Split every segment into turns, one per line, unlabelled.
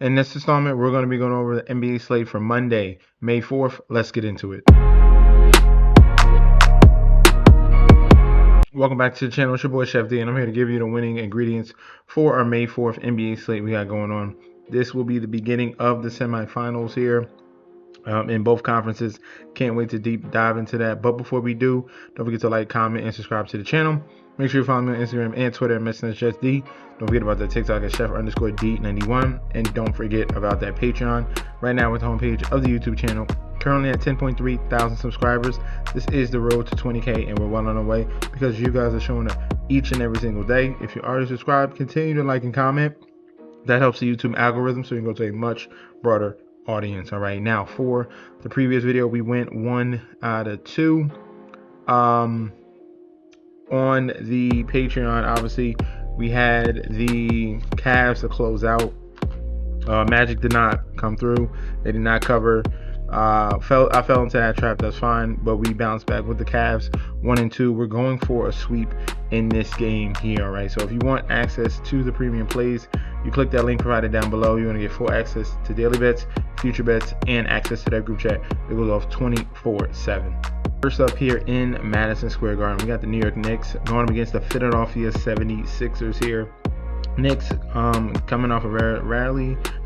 In this installment, we're going to be going over the NBA slate for Monday, May 4th. Let's get into it. Welcome back to the channel. It's your boy Chef D, and I'm here to give you the winning ingredients for our May 4th NBA slate we got going on. This will be the beginning of the semifinals here in both conferences. Can't wait to deep dive into that. But before we do, don't forget to like, comment, and subscribe to the channel. Make sure you follow me on Instagram and Twitter at MessageD. Don't forget about that TikTok at Chef_D91. And don't forget about that Patreon. Right now with the homepage of the YouTube channel, currently at 10.3 thousand subscribers. This is the road to 20K, and we're well on our way because you guys are showing up each and every single day. If you're already subscribed, continue to like and comment. That helps the YouTube algorithm so you can go to a much broader audience. All right, now for the previous video, we went 1 out of 2 on the Patreon. Obviously, we had the Cavs to close out. Magic did not come through. They did not cover. I fell into that trap. That's fine, but we bounced back with the Cavs 1 and 2. We're going for a sweep in this game here. All right, so if you want access to the premium plays, you click that link provided down below. You're going to get full access to daily bets, future bets, and access to that group chat. It goes off 24/7. First up here in Madison Square Garden, we got the New York Knicks going up against the Philadelphia 76ers here. Knicks coming off a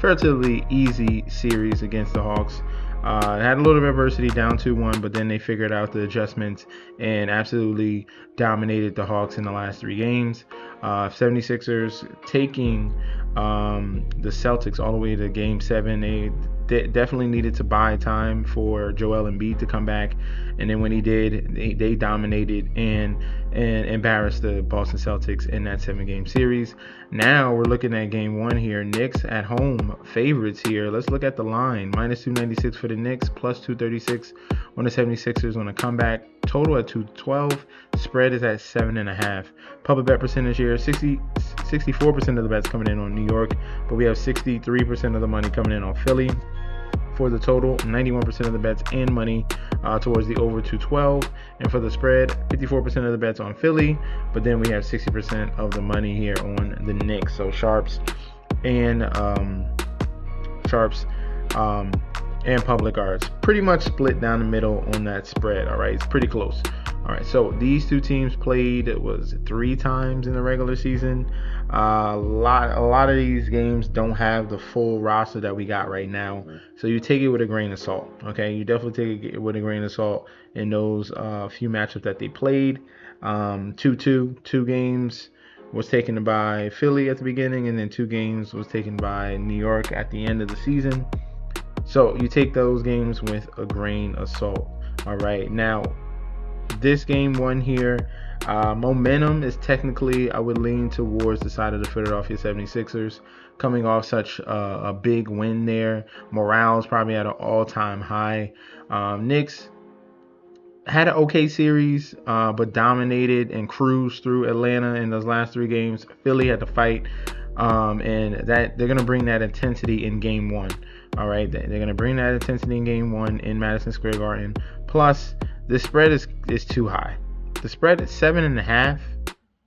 relatively easy series against the Hawks. Had a little bit of adversity, down 2-1, but then they figured out the adjustments and absolutely dominated the Hawks in the last 3 games. 76ers taking the Celtics all the way to Game 7. They definitely needed to buy time for Joel Embiid to come back, and then when he did, they dominated and embarrassed the Boston Celtics in that 7-game series. Now we're looking at Game 1 here. Knicks at home favorites here. Let's look at the line. -296 for the Knicks, +236 on the 76ers on a comeback. Total at 212. Spread is at 7.5. Public bet percentage here, 64% of the bets coming in on New York, but we have 63% of the money coming in on Philly. For the total, 91% of the bets and money towards the over 212, and for the spread, 54% of the bets on Philly, but then we have 60% of the money here on the Knicks. So sharps and public odds pretty much split down the middle on that spread. All right, it's pretty close. All right, so these two teams played, it was 3 times in the regular season. A lot of these games don't have the full roster that we got right now, so you take it with a grain of salt. Okay, you definitely take it with a grain of salt in those few matchups that they played. 2 games was taken by Philly at the beginning, and then 2 games was taken by New York at the end of the season. So you take those games with a grain of salt. All right, now this Game 1 here, momentum is technically, I would lean towards the side of the Philadelphia 76ers, coming off such a big win there. Morale is probably at an all-time high. Knicks had an okay series, but dominated and cruised through Atlanta in those last 3 games. Philly had to fight, and that they're going to bring that intensity in Game 1. All right, they're going to bring that intensity in Game 1 in Madison Square Garden. Plus, the spread is too high. The spread is 7.5.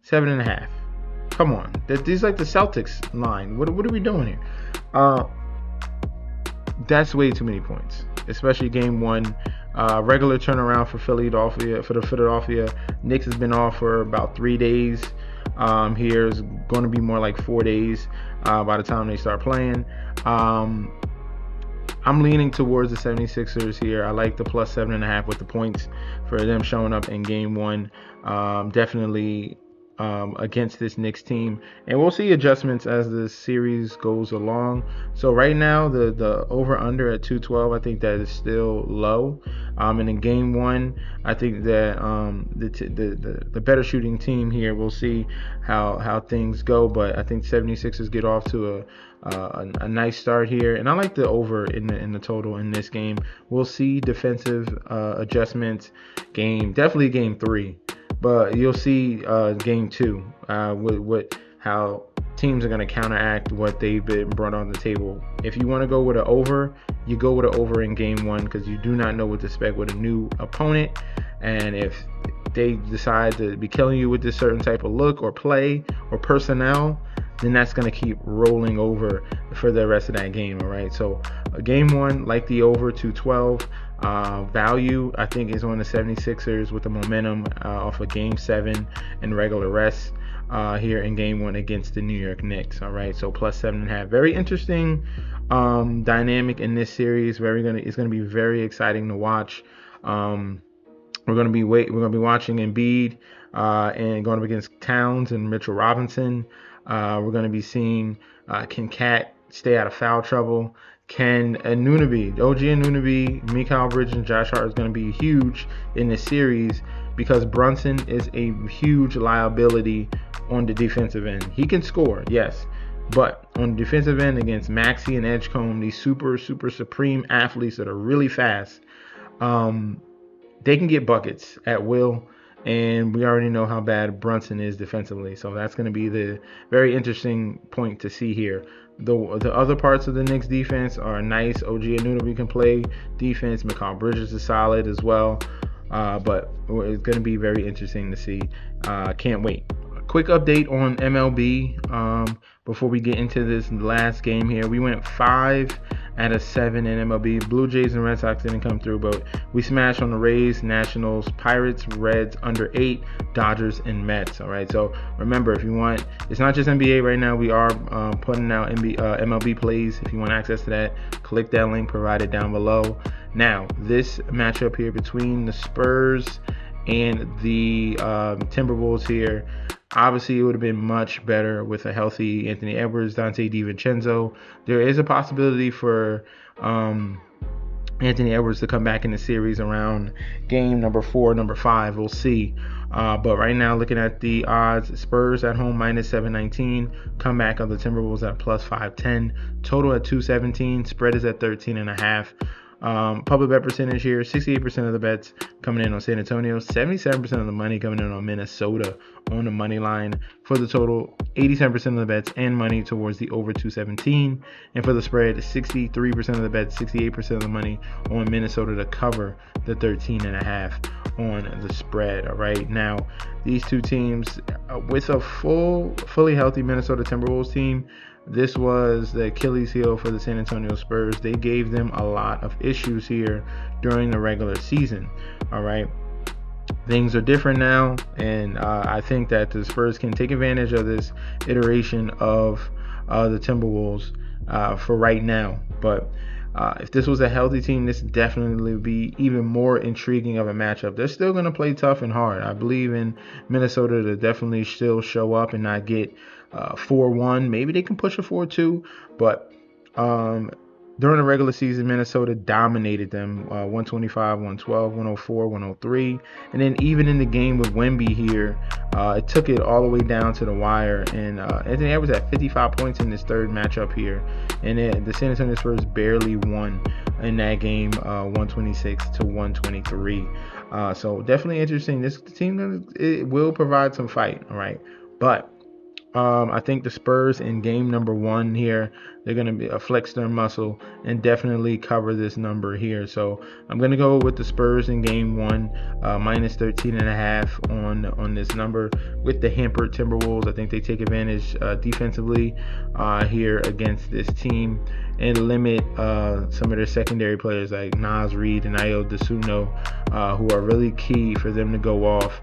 7.5. Come on. This is like the Celtics line. What are we doing here? That's way too many points, especially Game 1. Regular turnaround for the Philadelphia. Knicks has been off for about 3 days. Here is going to be more like 4 days by the time they start playing. I'm leaning towards the 76ers here. I like the +7.5 with the points for them showing up in Game 1. Definitely against this Knicks team, and we'll see adjustments as the series goes along. So right now the over under at 212, I think that is still low, and in Game 1 I think that the better shooting team here, we'll see how things go, but I think 76ers get off to a nice start here, and I like the over in the total in this game. We'll see defensive adjustments, definitely Game 3. But you'll see Game 2 how teams are going to counteract what they've been brought on the table. If you want to go with an over, you go with an over in Game 1 because you do not know what to expect with a new opponent. And if they decide to be killing you with this certain type of look or play or personnel, then that's going to keep rolling over for the rest of that game. All right, so game one, like the over 212. Value, I think, is on the 76ers with the momentum off of game 7 and regular rest here in game 1 against the New York Knicks. All right, so plus 7.5. Very interesting dynamic in this series. It's gonna be very exciting to watch. We're gonna be watching Embiid and going up against Towns and Mitchell Robinson. We're gonna be seeing can Cat stay out of foul trouble? Can OG Anunoby, Mikal Bridges, and Josh Hart is going to be huge in this series because Brunson is a huge liability on the defensive end. He can score, yes, but on the defensive end against Maxey and Edgecombe, these super supreme athletes that are really fast, they can get buckets at will. And we already know how bad Brunson is defensively. So that's going to be the very interesting point to see here. The other parts of the Knicks defense are nice. OG Anunoby can play defense. Mikal Bridges is solid as well. But it's going to be very interesting to see. Can't wait. Quick update on MLB before we get into this last game here. We went 5 out of 7 in MLB. Blue Jays and Red Sox didn't come through, but we smashed on the Rays, Nationals, Pirates, Reds, under 8, Dodgers, and Mets. All right, so remember, if you want, it's not just NBA right now. We are putting out MLB plays. If you want access to that, click that link provided down below. Now, this matchup here between the Spurs and the Timberwolves here, obviously, it would have been much better with a healthy Anthony Edwards, Dante DiVincenzo. There is a possibility for Anthony Edwards to come back in the series around game number 4, number 5. We'll see. But right now, looking at the odds, Spurs at home minus 719. Comeback of the Timberwolves at plus 510. Total at 217. Spread is at 13.5. Public bet percentage here, 68% of the bets coming in on San Antonio, 77% of the money coming in on Minnesota on the money line. For the total, 87% of the bets and money towards the over 217. And for the spread, 63% of the bets, 68% of the money on Minnesota to cover the 13.5 on the spread. All right, now these two teams with a fully healthy Minnesota Timberwolves team, this was the Achilles heel for the San Antonio Spurs. They gave them a lot of issues here during the regular season. All right. Things are different now, and I think that the Spurs can take advantage of this iteration of the Timberwolves for right now. But if this was a healthy team, this definitely would be even more intriguing of a matchup. They're still going to play tough and hard. I believe in Minnesota to definitely still show up and not get 4-1. Maybe they can push a 4-2, but during the regular season, Minnesota dominated them 125, 112, 104, 103. And then even in the game with Wemby here, it took it all the way down to the wire. And Anthony Edwards had 55 points in this third matchup here. And the San Antonio Spurs barely won in that game, 126 to 123. So definitely interesting. This team, it will provide some fight, all right? But I think the Spurs in game number 1 here, they're going to flex their muscle and definitely cover this number here. So I'm going to go with the Spurs in game 1, minus 13.5 on this number with the hampered Timberwolves. I think they take advantage defensively here against this team and limit some of their secondary players like Naz Reid and Ayo Dosunmu, who are really key for them to go off,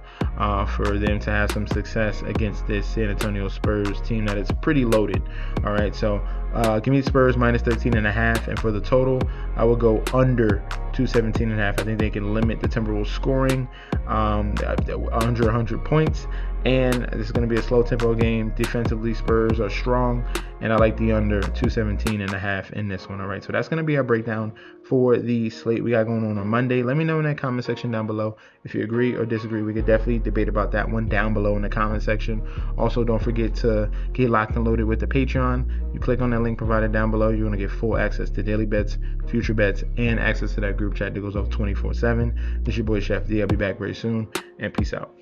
for them to have some success against this San Antonio Spurs team that is pretty loaded. All right, so give me the Spurs minus 13.5, and for the total, I will go under 217.5. I think they can limit the Timberwolves scoring under 100 points. And this is going to be a slow tempo game. Defensively, Spurs are strong, and I like the under 217.5 in this one. All right, so that's going to be our breakdown for the slate we got going on Monday. Let me know in that comment section down below if you agree or disagree. We could definitely debate about that one down below in the comment section. Also, don't forget to get locked and loaded with the Patreon. You click on that link provided down below. You're going to get full access to daily bets, future bets, and access to that group chat that goes off 24/7. This is your boy Chef D. I'll be back very soon, and peace out.